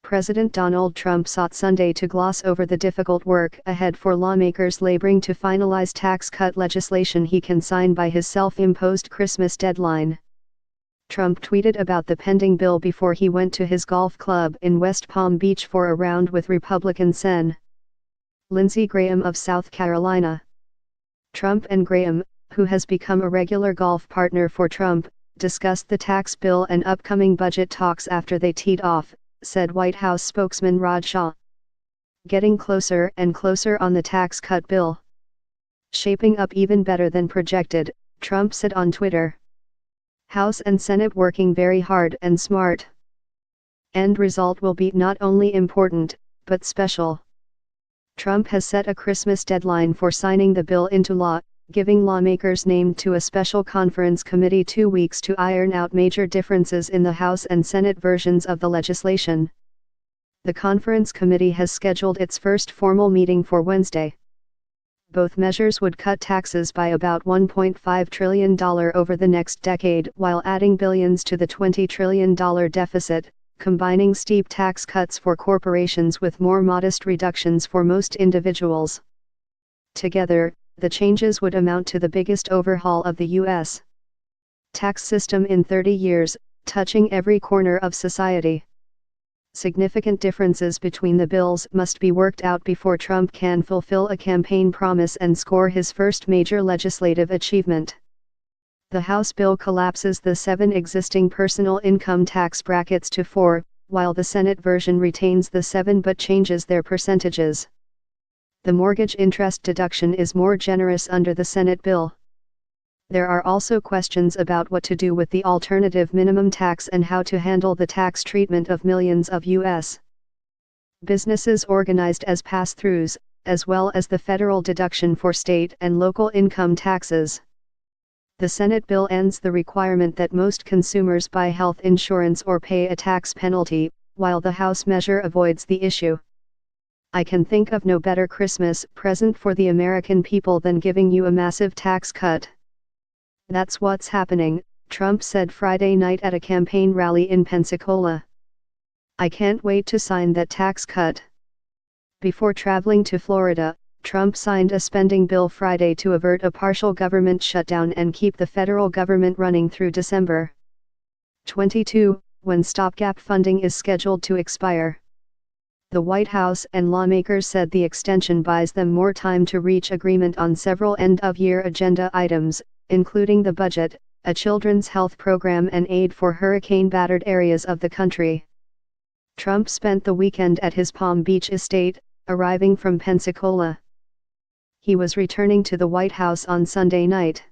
President Donald Trump sought Sunday to gloss over the difficult work ahead for lawmakers laboring to finalize tax cut legislation he can sign by his self-imposed Christmas deadline. Trump tweeted about the pending bill before he went to his golf club in West Palm Beach for a round with Republican Sen. Lindsey Graham of South Carolina. Trump and Graham, who has become a regular golf partner for Trump, discussed the tax bill and upcoming budget talks after they teed off, said White House spokesman Raj Shah. Getting closer and closer on the tax cut bill. Shaping up even better than projected, Trump said on Twitter. House and Senate working very hard and smart. End result will be not only important, but special. Trump has set a Christmas deadline for signing the bill into law, giving lawmakers named to a special conference committee 2 weeks to iron out major differences in the House and Senate versions of the legislation. The conference committee has scheduled its first formal meeting for Wednesday. Both measures would cut taxes by about $1.5 trillion over the next decade while adding billions to the $20 trillion deficit, combining steep tax cuts for corporations with more modest reductions for most individuals. Together, the changes would amount to the biggest overhaul of the U.S. tax system in 30 years, touching every corner of society. Significant differences between the bills must be worked out before Trump can fulfill a campaign promise and score his first major legislative achievement. The House bill collapses the 7 existing personal income tax brackets to 4, while the Senate version retains the 7 but changes their percentages. The mortgage interest deduction is more generous under the Senate bill. There are also questions about what to do with the alternative minimum tax and how to handle the tax treatment of millions of U.S. businesses organized as pass-throughs, as well as the federal deduction for state and local income taxes. The Senate bill ends the requirement that most consumers buy health insurance or pay a tax penalty, while the House measure avoids the issue. I can think of no better Christmas present for the American people than giving you a massive tax cut. That's what's happening, Trump said Friday night at a campaign rally in Pensacola. I can't wait to sign that tax cut. Before traveling to Florida, Trump signed a spending bill Friday to avert a partial government shutdown and keep the federal government running through December 22, when stopgap funding is scheduled to expire. The White House and lawmakers said the extension buys them more time to reach agreement on several end-of-year agenda items, including the budget, a children's health program and aid for hurricane-battered areas of the country. Trump spent the weekend at his Palm Beach estate, arriving from Pensacola. He was returning to the White House on Sunday night.